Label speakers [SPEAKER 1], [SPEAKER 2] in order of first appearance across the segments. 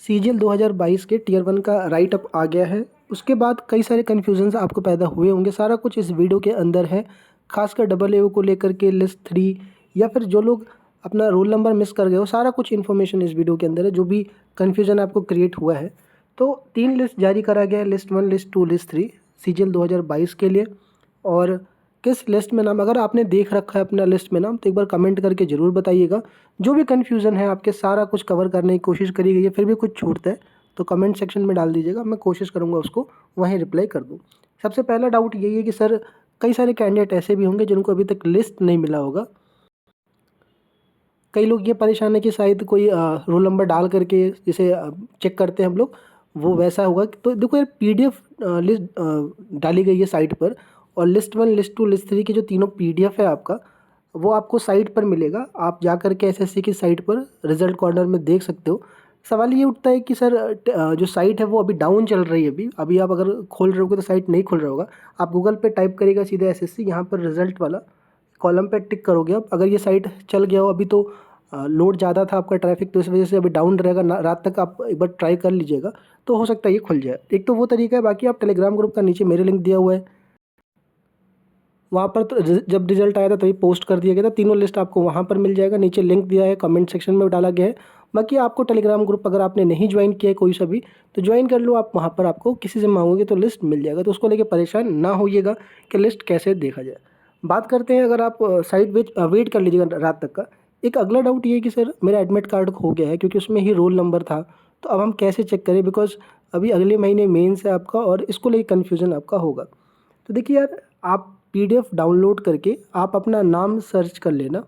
[SPEAKER 1] CGL 2022 के tier 1 का right up आ गया है। उसके बाद कई सारे कन्फ्यूजन्स आपको पैदा हुए होंगे, सारा कुछ इस वीडियो के अंदर है। खासकर डबल एओ को लेकर के लिस्ट 3 या फिर जो लोग अपना रोल नंबर मिस कर गए हो, सारा कुछ इन्फॉर्मेशन इस वीडियो के अंदर है। जो भी कन्फ्यूजन आपको क्रिएट हुआ है, तो 3 लिस्ट जारी करा गया है, लिस्ट 1, लिस्ट 2, लिस्ट 3 सीजीएल 2022 के लिए। और किस लिस्ट में नाम, अगर आपने देख रखा है अपना लिस्ट में नाम, तो एक बार कमेंट करके ज़रूर बताइएगा। जो भी कन्फ्यूज़न है आपके, सारा कुछ कवर करने की कोशिश करी गई है, फिर भी कुछ छूटता है तो कमेंट सेक्शन में डाल दीजिएगा, मैं कोशिश करूँगा उसको वहीं रिप्लाई कर दूँ। सबसे पहला डाउट यही है कि सर, कई सारे कैंडिडेट ऐसे भी होंगे जिनको अभी तक लिस्ट नहीं मिला होगा। कई लोग ये परेशान है कि शायद कोई रोल नंबर डाल करके जिसे चेक करते हैं हम लोग, वो वैसा होगा। तो देखो यार, पीडीएफ लिस्ट डाली गई है साइट पर, और लिस्ट 1, लिस्ट 2, लिस्ट 3 की जो तीनों पीडीएफ है आपका, वो आपको साइट पर मिलेगा। आप जा कर के एसएससी की साइट पर रिजल्ट कॉर्नर में देख सकते हो। सवाल ये उठता है कि सर, जो साइट है वो अभी डाउन चल रही है। अभी आप अगर खोल रहे होगे तो साइट नहीं खुल रहा होगा। आप गूगल पे टाइप करिएगा सीधे एसएससी, यहाँ पर रिजल्ट वाला कॉलम पे टिक करोगे आप। अगर ये साइट चल गया हो, अभी तो लोड ज़्यादा था आपका ट्रैफिक, तो इस वजह से अभी डाउन रहेगा ना, रात तक आप एक बार ट्राई कर लीजिएगा, तो हो सकता है ये खुल जाए। एक तो वो तरीका है। बाकी आप टेलीग्राम ग्रुप का नीचे मेरे लिंक दिया हुआ है, वहाँ पर तो जब रिजल्ट आया था तभी पोस्ट कर दिया गया था। तीनों लिस्ट आपको वहाँ पर मिल जाएगा, नीचे लिंक दिया है, कमेंट सेक्शन में डाला गया है। बाकी आपको टेलीग्राम ग्रुप अगर आपने नहीं ज्वाइन किया है कोई सा भी, तो ज्वाइन कर लो आप। वहाँ पर आपको किसी से मांगोगे तो लिस्ट मिल जाएगा, तो उसको लेकर परेशान ना होइएगा कि लिस्ट कैसे देखा जाए। बात करते हैं, अगर आप साइट वेट कर लीजिएगा रात तक का। एक अगला डाउट ये है कि सर, मेरा एडमिट कार्ड खो गया है, क्योंकि उसमें ही रोल नंबर था, तो अब हम कैसे चेक करें? बिकॉज अभी अगले महीने मेंस है आपका, और इसको लेकर कन्फ्यूज़न आपका होगा। तो देखिए यार, आप पीडीएफ डाउनलोड करके आप अपना नाम सर्च कर लेना।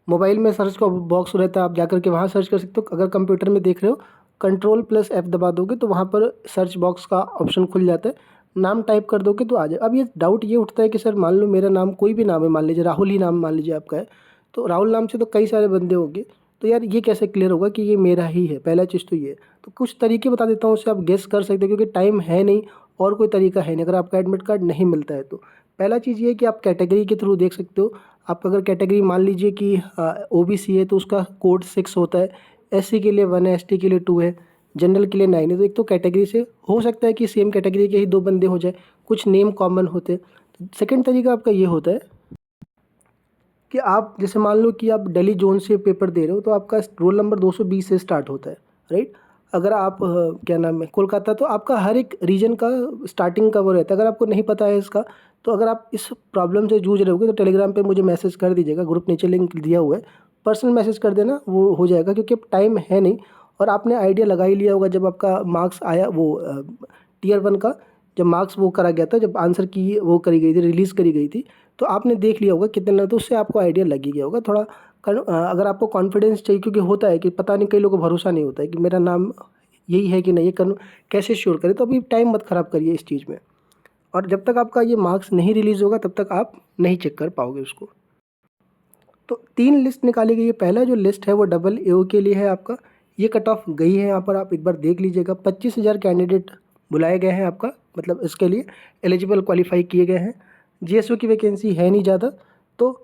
[SPEAKER 1] मोबाइल में सर्च का बॉक्स रहता है, आप जाकर के वहाँ सर्च कर सकते हो। अगर कंप्यूटर में देख रहे हो, Ctrl+F दबा दोगे तो वहाँ पर सर्च बॉक्स का ऑप्शन खुल जाता है। नाम टाइप कर दोगे तो आ जाए। अब ये डाउट ये उठता है कि सर, मान लो मेरा नाम कोई भी नाम है, मान लीजिए राहुल ही नाम मान लीजिए आपका है, तो राहुल नाम से तो कई सारे बंदे होंगे, तो यार ये कैसे क्लियर होगा कि ये मेरा ही है? पहला चीज़ तो ये। तो कुछ तरीके बता देता हूँ, उससे आप गेस कर सकते हो, क्योंकि टाइम है नहीं और कोई तरीका है नहीं अगर आपका एडमिट कार्ड नहीं मिलता है तो। पहला चीज़ ये है कि आप कैटेगरी के थ्रू देख सकते हो। आप अगर कैटेगरी मान लीजिए कि ओबीसी है, तो उसका कोड 6 होता है। एससी के लिए 1 है, एसटी के लिए 2 है, जनरल के लिए 9 है। तो एक तो कैटेगरी से हो सकता है कि सेम कैटेगरी के ही 2 बंदे हो जाए, कुछ नेम कॉमन होते हैं। सेकंड तरीका आपका ये होता है कि आप जैसे मान लो कि आप दिल्ली जोन से पेपर दे रहे हो, तो आपका रोल नंबर 220 से स्टार्ट होता है, राइट। अगर आप क्या नाम है, कोलकाता, तो आपका हर एक रीजन का स्टार्टिंग का वो रहता है। अगर आपको नहीं पता है इसका, तो अगर आप इस प्रॉब्लम से जूझ रहे होगे, तो टेलीग्राम पे मुझे मैसेज कर दीजिएगा, ग्रुप नीचे लिंक दिया हुआ है, पर्सनल मैसेज कर देना, वो हो जाएगा। क्योंकि अब टाइम है नहीं, और आपने आइडिया लगा ही लिया होगा जब आपका मार्क्स आया, वो टियर 1 का जब मार्क्स वो करा गया था, जब आंसर की वो करी गई थी, रिलीज़ करी गई थी, तो आपने देख लिया होगा कितने ना, तो उससे आपको आइडिया लग ही गया होगा थोड़ा। अगर आपको कॉन्फिडेंस चाहिए, क्योंकि होता है कि पता नहीं, कई लोगों को भरोसा नहीं होता है कि मेरा नाम यही है कि नहीं, ये कैसे श्योर करें? तो अभी टाइम मत ख़राब करिए इस चीज़ में। और जब तक आपका ये मार्क्स नहीं रिलीज़ होगा, तब तक आप नहीं चेक कर पाओगे उसको। तो 3 लिस्ट निकाली गई है। पहला जो लिस्ट है वो डबल एओ के लिए है आपका। ये कट ऑफ गई है, यहाँ पर आप एक बार देख लीजिएगा। 25,000 कैंडिडेट बुलाए गए हैं आपका, मतलब इसके लिए एलिजिबल क्वालिफाई किए गए हैं। जीएसओ की वैकेंसी है नहीं ज़्यादा, तो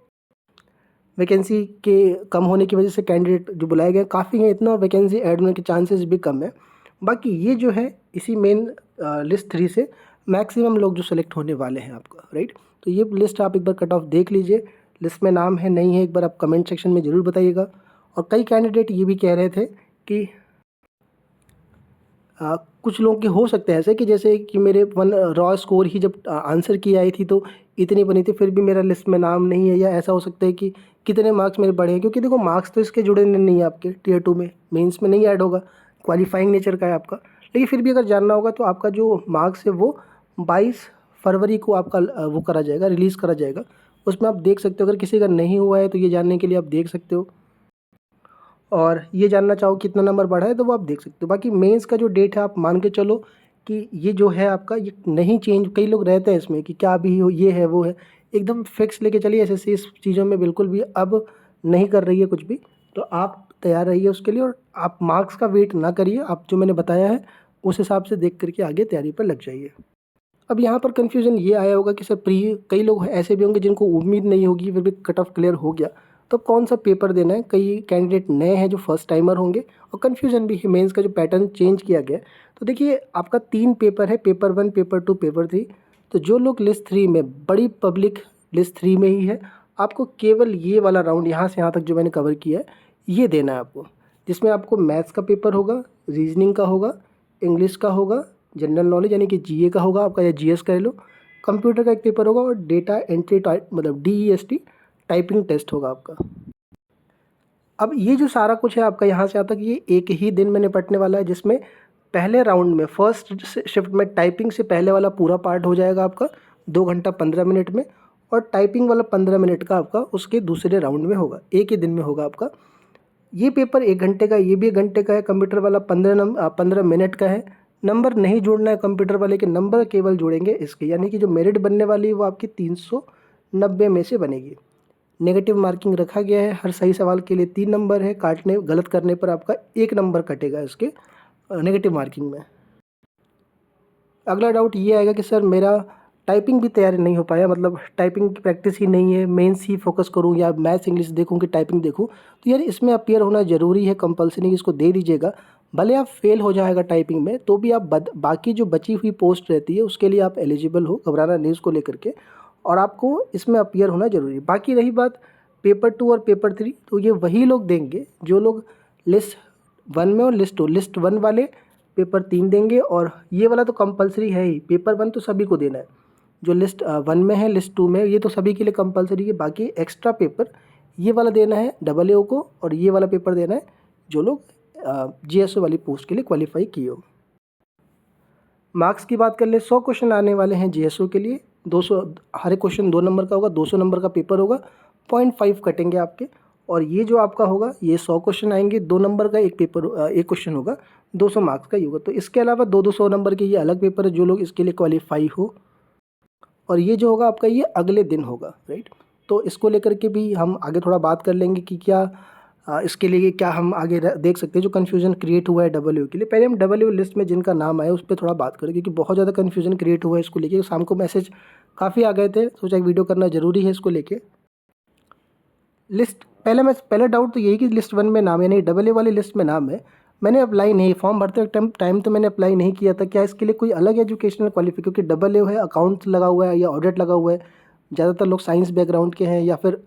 [SPEAKER 1] वैकेंसी के कम होने की वजह से कैंडिडेट जो बुलाए गए काफ़ी हैं इतना, और वैकेंसी ऐड होने के चांसेस भी कम है। बाकी ये जो है, इसी मेन लिस्ट 3 से मैक्सिमम लोग जो सेलेक्ट होने वाले हैं आपका, राइट। तो ये लिस्ट आप एक बार कट ऑफ देख लीजिए। लिस्ट में नाम है नहीं है, एक बार आप कमेंट सेक्शन में ज़रूर बताइएगा। और कई कैंडिडेट ये भी कह रहे थे कि कुछ लोगों के हो सकते हैं ऐसे कि जैसे कि मेरे वन रॉ स्कोर ही जब आंसर की आई थी तो इतनी बनी थी, फिर भी मेरा लिस्ट में नाम नहीं है। या ऐसा हो सकता है कि कितने मार्क्स मेरे बढ़े हैं, क्योंकि देखो मार्क्स तो इसके जुड़े नहीं है आपके टियर 2 में, मेंस में नहीं ऐड होगा, क्वालिफाइंग नेचर का है आपका। लेकिन फिर भी अगर जानना होगा तो आपका जो मार्क्स है वो 22 फरवरी को आपका वो करा जाएगा, रिलीज़ करा जाएगा। उसमें आप देख सकते हो, अगर किसी का नहीं हुआ है तो ये जानने के लिए आप देख सकते हो, और ये जानना चाहो कितना नंबर बढ़ा है तो वो आप देख सकते हो। बाकी मेंस का जो डेट है, आप मान के चलो कि ये जो है आपका, ये नहीं चेंज, कई लोग रहते हैं इसमें कि क्या अभी हो, ये है वो है, एकदम फिक्स लेके चलिए। एसएससी इस चीज़ों में बिल्कुल भी अब नहीं कर रही है कुछ भी, तो आप तैयार रहिए उसके लिए, और आप मार्क्स का वेट ना करिए। आप जो मैंने बताया है उस हिसाब से देख करके आगे तैयारी पर लग जाइए। अब यहाँ पर कन्फ्यूज़न ये आया होगा कि सर, कई लोग ऐसे भी होंगे जिनको उम्मीद नहीं होगी, फिर भी कट ऑफ क्लियर हो गया। तो कौन सा पेपर देना है। कई कैंडिडेट नए हैं जो फर्स्ट टाइमर होंगे और कन्फ्यूजन भी है, मेंस का जो पैटर्न चेंज किया गया। तो देखिए आपका 3 पेपर है, पेपर 1, पेपर 2, पेपर 3। तो जो लोग लिस्ट 3 में, बड़ी पब्लिक लिस्ट 3 में ही है, आपको केवल ये वाला राउंड यहाँ से यहाँ तक जो मैंने कवर किया है ये देना है आपको, जिसमें आपको मैथ्स का पेपर होगा, रीजनिंग का होगा, इंग्लिश का होगा, जनरल नॉलेज यानी कि जीए का होगा आपका या जीएस कह लो, कंप्यूटर का एक पेपर होगा और डेटा एंट्री मतलब DEST टाइपिंग टेस्ट होगा आपका। अब ये जो सारा कुछ है आपका यहाँ से यहाँ तक ये एक ही दिन में निपटने वाला है, जिसमें पहले राउंड में फर्स्ट शिफ्ट में टाइपिंग से पहले वाला पूरा पार्ट हो जाएगा आपका 2 घंटा 15 मिनट में, और टाइपिंग वाला 15 मिनट का आपका उसके दूसरे राउंड में होगा, एक ही दिन में होगा आपका। ये पेपर 1 घंटे का, ये भी 1 घंटे का है। कंप्यूटर वाला 15 मिनट का है। नंबर नहीं जोड़ना है कंप्यूटर वाले के, नंबर केवल जोड़ेंगे इसके, यानी कि जो मेरिट बनने वाली है वो आपकी 390 में से बनेगी। नेगेटिव मार्किंग रखा गया है, हर सही सवाल के लिए 3 नंबर है, काटने गलत करने पर आपका 1 नंबर कटेगा इसके नेगेटिव मार्किंग में। अगला डाउट ये आएगा कि सर मेरा टाइपिंग भी तैयारी नहीं हो पाया, मतलब टाइपिंग की प्रैक्टिस ही नहीं है, मेंस ही फोकस करूँ या मैथ्स इंग्लिश देखूँ कि टाइपिंग देखूँ, तो यार इसमें अपीयर होना ज़रूरी है, कंपल्सरी इसको दे दीजिएगा। भले आप फेल हो जाएगा टाइपिंग में तो भी आप बाकी जो बची हुई पोस्ट रहती है उसके लिए आप एलिजिबल हो, घबराना नहीं उसको लेकर के, और आपको इसमें अपीयर होना ज़रूरी है। बाकी रही बात पेपर 2 और पेपर 3, तो ये वही लोग देंगे जो लोग लिस्ट 1 में और लिस्ट 2, लिस्ट 1 वाले पेपर 3 देंगे, और ये वाला तो कंपलसरी है ही, पेपर 1 तो सभी को देना है, जो लिस्ट 1 में है, लिस्ट 2 में, ये तो सभी के लिए कंपलसरी है। बाकी एक्स्ट्रा पेपर ये वाला देना है AA को, और ये वाला पेपर देना है जो लोग GSO वाली पोस्ट के लिए क्वालिफाई किए हो। मार्क्स की बात कर ले, 100 क्वेश्चन आने वाले हैं GSO के लिए, 200, हर एक क्वेश्चन 2 नंबर का होगा, 200 नंबर का पेपर होगा, 0.5 कटेंगे आपके। और ये जो आपका होगा ये 100 क्वेश्चन आएंगे, 2 नंबर का एक पेपर, एक क्वेश्चन होगा, 200 मार्क्स का ही होगा। तो इसके अलावा 200 नंबर के ये अलग पेपर है जो लोग इसके लिए क्वालिफाई हो, और ये जो होगा आपका ये अगले दिन होगा, राइट। तो इसको लेकर के भी हम आगे थोड़ा बात कर लेंगे कि क्या इसके लिए क्या हम आगे देख सकते हैं जो कन्फ्यूज़न क्रिएट हुआ है डब्ल्यू के लिए। पहले हम डब्ल्यू लिस्ट में जिनका नाम आया उस पर थोड़ा बात करें, क्योंकि बहुत ज़्यादा कन्फ्यूज़न क्रिएट हुआ है इसको लेके। शाम को मैसेज काफ़ी आ गए थे, सोचा एक वीडियो करना ज़रूरी है इसको लेके। लिस्ट पहला डाउट तो यही कि लिस्ट 1 में नाम है, नहीं डब्ल्यू वाली लिस्ट में नाम है, मैंने अप्लाई नहीं, फॉर्म भरते टाइम तो मैंने अप्लाई नहीं किया था। क्या इसके लिए कोई अलग एजुकेशनल क्वालिफिकेशन, क्योंकि डब्ल्यू है, अकाउंट्स लगा हुआ है या ऑडिट लगा हुआ है, ज़्यादातर लोग साइंस बैकग्राउंड के हैं या फिर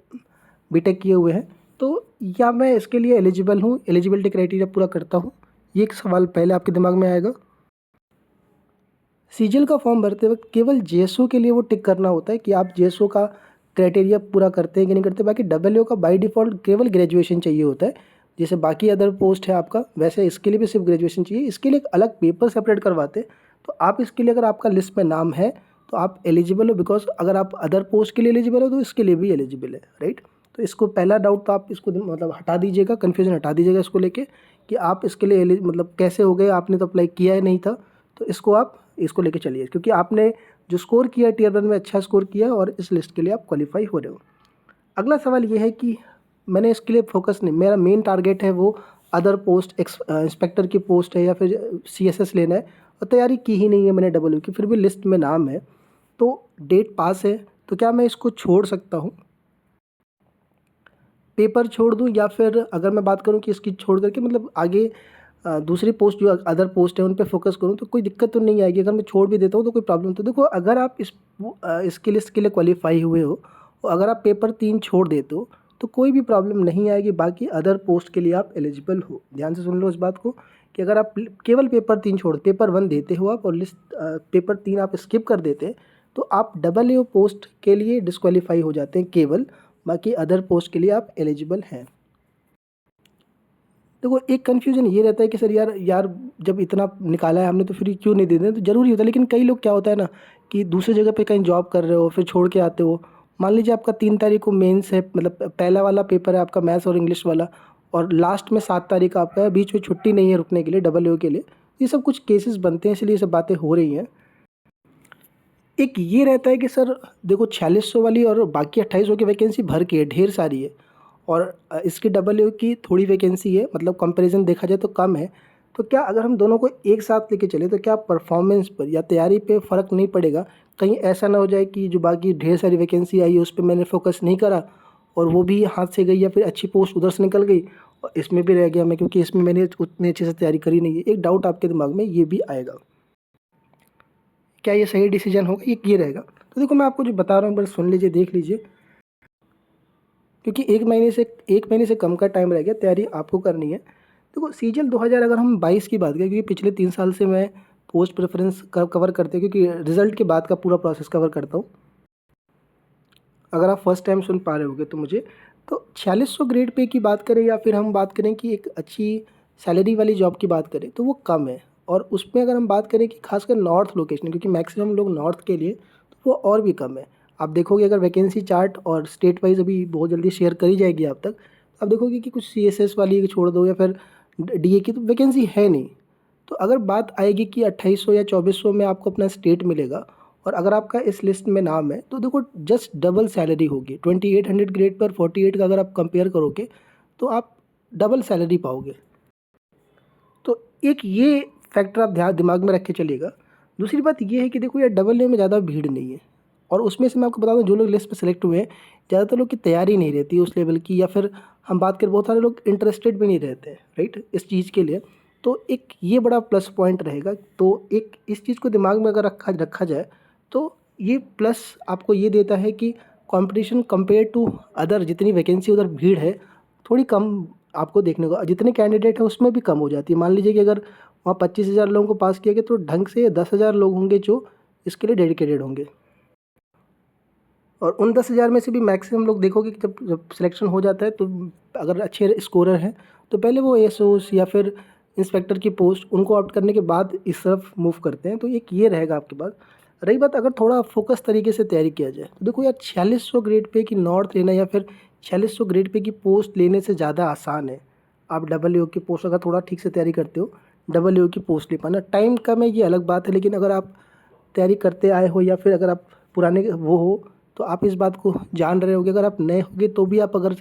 [SPEAKER 1] बीटेक किए हुए हैं, तो या मैं इसके लिए एलिजिबल हूँ, एलिजिबिलिटी क्राइटेरिया पूरा करता हूँ, ये एक सवाल पहले आपके दिमाग में आएगा। सीजीएल का फॉर्म भरते वक्त केवल जेएसओ के लिए वो टिक करना होता है कि आप जेएसओ का क्राइटेरिया पूरा करते हैं कि नहीं करते। बाकी डब्ल्यू का बाय डिफ़ॉल्ट केवल ग्रेजुएशन चाहिए होता है, जैसे बाकी अदर पोस्ट है आपका, वैसे इसके लिए भी सिर्फ ग्रेजुएशन चाहिए। इसके लिए एक अलग पेपर सेपरेट करवाते हैं, तो आप इसके लिए अगर आपका लिस्ट में नाम है तो आप एलिजिबल हो, बिकॉज अगर आप अदर पोस्ट के लिए एलिजिबल हो तो इसके लिए भी एलिजिबल है, राइट। तो इसको पहला डाउट तो आप इसको मतलब हटा दीजिएगा, कन्फ्यूजन हटा दीजिएगा इसको लेके कि आप इसके लिए मतलब कैसे हो गए, आपने तो अप्लाई किया ही नहीं था, तो इसको आप इसको लेके चलिए, क्योंकि आपने जो स्कोर किया टियर 1 में अच्छा स्कोर किया और इस लिस्ट के लिए आप क्वालिफाई हो रहे हो। अगला सवाल ये है कि मैंने इसके लिए फोकस नहीं, मेरा मेन टारगेट है वो अदर पोस्ट इंस्पेक्टर की पोस्ट है या फिर CSS लेना है, और तैयारी की ही नहीं है मैंने डब्ल्यू की, फिर भी लिस्ट में नाम है, तो डेट पास है, तो क्या मैं इसको छोड़ सकता हूँ, पेपर छोड़ दूँ, या फिर अगर मैं बात करूँ कि इसकी छोड़ करके मतलब आगे दूसरी पोस्ट जो अदर पोस्ट है उन पे फोकस करूँ तो कोई दिक्कत तो नहीं आएगी। अगर मैं छोड़ भी देता हूँ तो कोई प्रॉब्लम, तो देखो अगर आप इसकी लिस्ट के लिए क्वालिफाई हुए हो और अगर आप पेपर 3 छोड़ देते हो तो कोई भी प्रॉब्लम नहीं आएगी, बाकी अदर पोस्ट के लिए आप एलिजिबल हो। ध्यान से सुन लो इस बात को कि अगर आप केवल पेपर 3 छोड़, पेपर 1 देते हो आप और लिस्ट पेपर 3 आप स्किप कर देते हैं तो आप डब्ल्यू पोस्ट के लिए डिस्क्वालीफाई हो जाते हैं केवल, बाकी अदर पोस्ट के लिए आप एलिजिबल हैं। देखो एक कन्फ्यूजन ये रहता है कि सर यार जब इतना निकाला है हमने तो फिर क्यों नहीं दे दें, तो ज़रूरी होता है। लेकिन कई लोग क्या होता है ना कि दूसरी जगह पे कहीं जॉब कर रहे हो फिर छोड़ के आते हो, मान लीजिए आपका 3 तारीख को मेंस है, मतलब पहला वाला पेपर है आपका मैथ्स और इंग्लिश वाला, और लास्ट में 7 तारीख आपका है, बीच में छुट्टी नहीं है रुकने के लिए डब्ल्यू के लिए, ये सब कुछ केसेस बनते हैं, इसलिए ये सब बातें हो रही हैं। एक ये रहता है कि सर देखो 4600 वाली और बाकी 2800 की वैकेंसी भर के है, ढेर सारी है, और इसकी डब्ल्यू की थोड़ी वैकेंसी है, मतलब कंपैरिजन देखा जाए तो कम है। तो क्या अगर हम दोनों को एक साथ लेके चले तो क्या परफॉर्मेंस पर या तैयारी पे फ़र्क नहीं पड़ेगा? कहीं ऐसा ना हो जाए कि जो बाकी ढेर सारी वैकेंसी आई है उस पर मैंने फोकस नहीं करा और वो भी हाथ से गई या फिर अच्छी पोस्ट उधर से निकल गई और इसमें भी रह गया मैं, क्योंकि इसमें मैंने उतने अच्छे से तैयारी करी नहीं है। एक डाउट आपके दिमाग में ये भी आएगा, क्या ये सही डिसीजन होगा, ये रहेगा। तो देखो मैं आपको जो बता रहा हूँ बस सुन लीजिए, देख लीजिए, क्योंकि एक महीने से कम का टाइम रह गया, तैयारी आपको करनी है। देखो सीजन 2000 अगर हम 22 की बात करें, क्योंकि पिछले 3 साल से मैं पोस्ट प्रेफरेंस कवर करते हैं, क्योंकि रिजल्ट के बाद का पूरा प्रोसेस कवर करता हूँ। अगर आप फर्स्ट टाइम सुन पा रहे होगे तो मुझे, तो 4600 ग्रेड पे की बात करें या फिर हम बात करें कि एक अच्छी सैलरी वाली जॉब की बात करें तो वो कम है। और उसमें अगर हम बात करें कि खासकर नॉर्थ लोकेशन, क्योंकि मैक्सिमम लोग नॉर्थ के लिए, तो वो और भी कम है। आप देखोगे अगर वैकेंसी चार्ट और स्टेट वाइज अभी बहुत जल्दी शेयर करी जाएगी आप तक, आप देखोगे कि कुछ CSS वाली छोड़ दो या फिर DA की, तो वैकेंसी है नहीं। तो अगर बात आएगी कि 2800 या 2400 में आपको अपना स्टेट मिलेगा और अगर आपका इस लिस्ट में नाम है, तो देखो जस्ट डबल सैलरी होगी। 2800 ग्रेड पर 48 का अगर आप कंपेयर करोगे तो आप डबल सैलरी पाओगे। तो एक ये फैक्टर आप दिमाग में रख के चलिएगा। दूसरी बात ये है कि देखो यार डबल ए में ज़्यादा भीड़ नहीं है, और उसमें से मैं आपको बता दूं जो लोग लिस्ट पे सेलेक्ट हुए हैं, ज़्यादातर लोग की तैयारी नहीं रहती है उस लेवल की, या फिर हम बात करें बहुत सारे लोग इंटरेस्टेड भी नहीं रहते हैं राइट इस चीज़ के लिए। तो एक ये बड़ा प्लस पॉइंट रहेगा। तो एक इस चीज़ को दिमाग में अगर रखा जाए तो ये प्लस आपको ये देता है कि कंपटीशन कंपेयर टू अदर, जितनी वैकेंसी उधर भीड़ है थोड़ी कम आपको देखने को, जितने कैंडिडेट हैं उसमें भी कम हो जाती है। मान लीजिए कि अगर वहाँ 25,000 लोगों को पास किया गया तो ढंग से 10,000 लोग होंगे जो इसके लिए डेडिकेटेड होंगे, और उन 10,000 में से भी मैक्सिमम लोग देखोगे कि जब जब सिलेक्शन हो जाता है तो अगर अच्छे स्कोरर हैं तो पहले वो ASOs या फिर इंस्पेक्टर की पोस्ट उनको ऑप्ट करने के बाद इस तरफ मूव करते हैं। तो एक ये रहेगा आपके पास। रही बात अगर थोड़ा फोकस तरीके से तैयारी किया जाए तो देखो यार 4600 ग्रेड पे की नॉर्थ लेना या फिर 4600 ग्रेड पे की पोस्ट लेने से ज़्यादा आसान है। आप AO की पोस्ट अगर थोड़ा ठीक से तैयारी करते हो, AO की पोस्ट ले पाना। टाइम कम है ये अलग बात है, लेकिन अगर आप तैयारी करते आए हो या फिर अगर आप पुराने वो हो तो आप इस बात को जान रहे होगे। अगर आप नए होगे तो भी आप अगर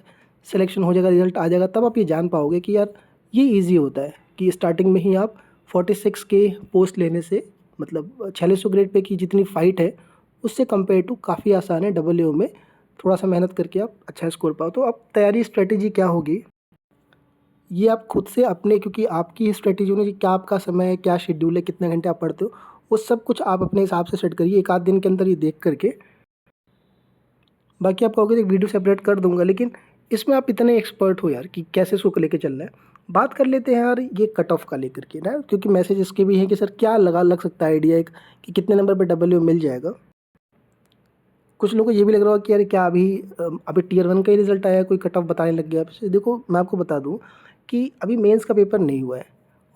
[SPEAKER 1] सिलेक्शन हो जाएगा, रिजल्ट आ जाएगा, तब आप ये जान पाओगे कि यार ये इजी होता है कि स्टार्टिंग में ही आप 46 के पोस्ट लेने से, मतलब 4600 ग्रेड पे की जितनी फ़ाइट है उससे कंपेयर टू काफ़ी आसान है। AO में थोड़ा सा मेहनत करके आप अच्छा स्कोर पाओ। तो अब तैयारी स्ट्रेटेजी क्या होगी ये आप खुद से अपने, क्योंकि आपकी स्ट्रेटेजी होनी चाहिए, क्या आपका समय है, क्या शेड्यूल है, कितने घंटे आप पढ़ते हो, वो सब कुछ आप अपने हिसाब से सेट करिए एक आध दिन के अंदर ये देख करके। बाकी आप कहोगे तो एक वीडियो सेपरेट कर दूंगा, लेकिन इसमें आप इतने एक्सपर्ट हो यार कि कैसे इसको लेके चलना है। बात कर लेते हैं यार ये कट ऑफ का लेकर के ना, क्योंकि मैसेज इसके भी हैं कि सर क्या लग सकता है आइडिया एक कि कितने नंबर पर AO मिल जाएगा। कुछ लोगों को ये भी लग रहा होगा कि यार क्या अभी Tier 1 का ही रिजल्ट आया है, कोई कट ऑफ बताने लग गया। देखो मैं आपको बता दूँ कि अभी मेंस का पेपर नहीं हुआ है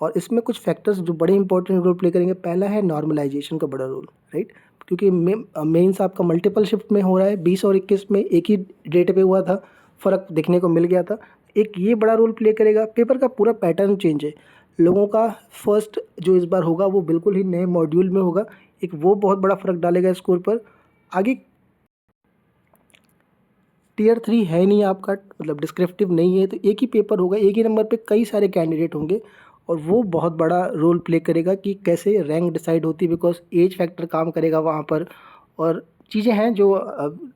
[SPEAKER 1] और इसमें कुछ फैक्टर्स जो बड़े इंपॉर्टेंट रोल प्ले करेंगे। पहला है नॉर्मलाइजेशन का बड़ा रोल, राइट, क्योंकि मेंस आपका मल्टीपल शिफ्ट में हो रहा है। 20 और 21 में एक ही डेट पे हुआ था, फ़र्क देखने को मिल गया था। एक ये बड़ा रोल प्ले करेगा। पेपर का पूरा पैटर्न चेंज है। लोगों का फर्स्ट जो इस बार होगा वो बिल्कुल ही नए मॉड्यूल में होगा, एक वो बहुत बड़ा फ़र्क डालेगा स्कोर पर। आगे Tier 3 है नहीं आपका, मतलब डिस्क्रिप्टिव नहीं है, तो एक ही पेपर होगा, एक ही नंबर पे कई सारे कैंडिडेट होंगे और वो बहुत बड़ा रोल प्ले करेगा कि कैसे रैंक डिसाइड होती है, बिकॉज एज फैक्टर काम करेगा वहाँ पर और चीज़ें हैं जो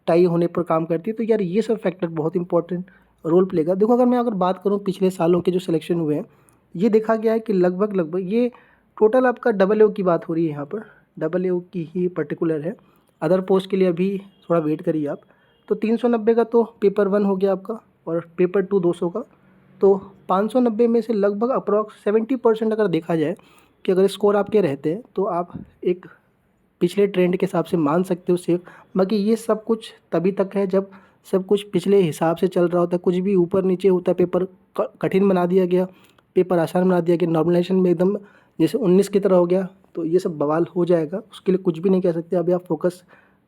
[SPEAKER 1] टाई होने पर काम करती है। तो यार ये सब फैक्टर बहुत इंपॉर्टेंट रोल प्ले करेगा। देखो अगर बात करूँ पिछले सालों के जो सिलेक्शन हुए हैं, ये देखा गया है कि लगभग ये टोटल आपका AO की बात हो रही है यहाँ पर, AO की ही पर्टिकुलर है। अदर पोस्ट के लिए अभी थोड़ा वेट करिए आप। तो 390 का तो पेपर 1 हो गया आपका और पेपर 2 200 का, तो 590 में से लगभग अप्रॉक्स 70% अगर देखा जाए कि अगर स्कोर आपके रहते हैं तो आप एक पिछले ट्रेंड के हिसाब से मान सकते हो सेफ। बाकी ये सब कुछ तभी तक है जब सब कुछ पिछले हिसाब से चल रहा होता है। कुछ भी ऊपर नीचे होता है, पेपर कठिन बना दिया गया, पेपर आसान बना दिया गया, नॉर्मलाइजेशन में एकदम जैसे 19 की तरह हो गया, तो ये सब बवाल हो जाएगा। उसके लिए कुछ भी नहीं कह सकते। अभी आप फोकस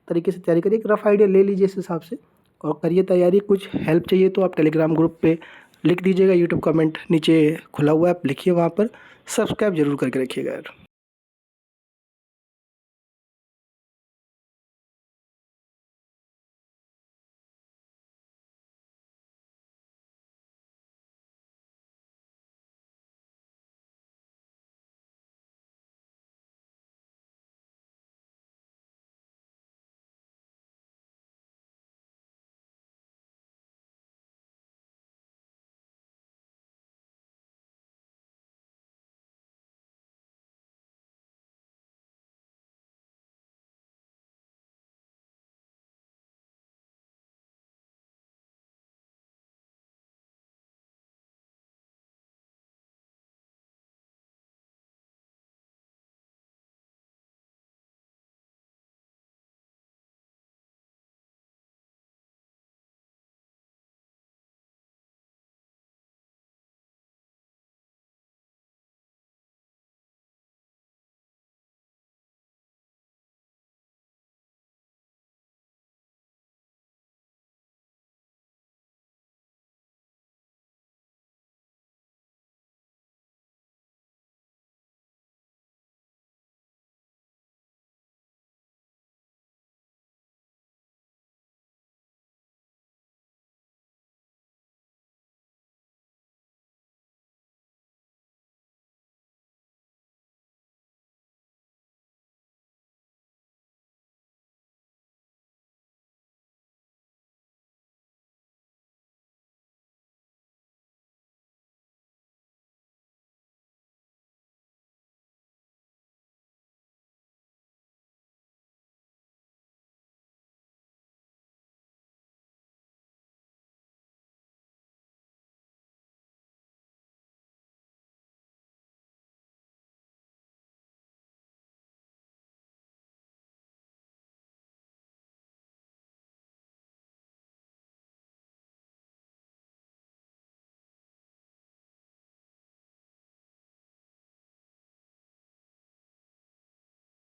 [SPEAKER 1] तरीके से तैयारी करिए, एक रफ आइडिया ले लीजिए इस हिसाब से और करिए तैयारी। कुछ हेल्प चाहिए तो आप टेलीग्राम ग्रुप पे लिख दीजिएगा, यूट्यूब कमेंट नीचे खुला हुआ है, आप लिखिए, वहाँ पर सब्सक्राइब जरूर करके रखिएगा यार।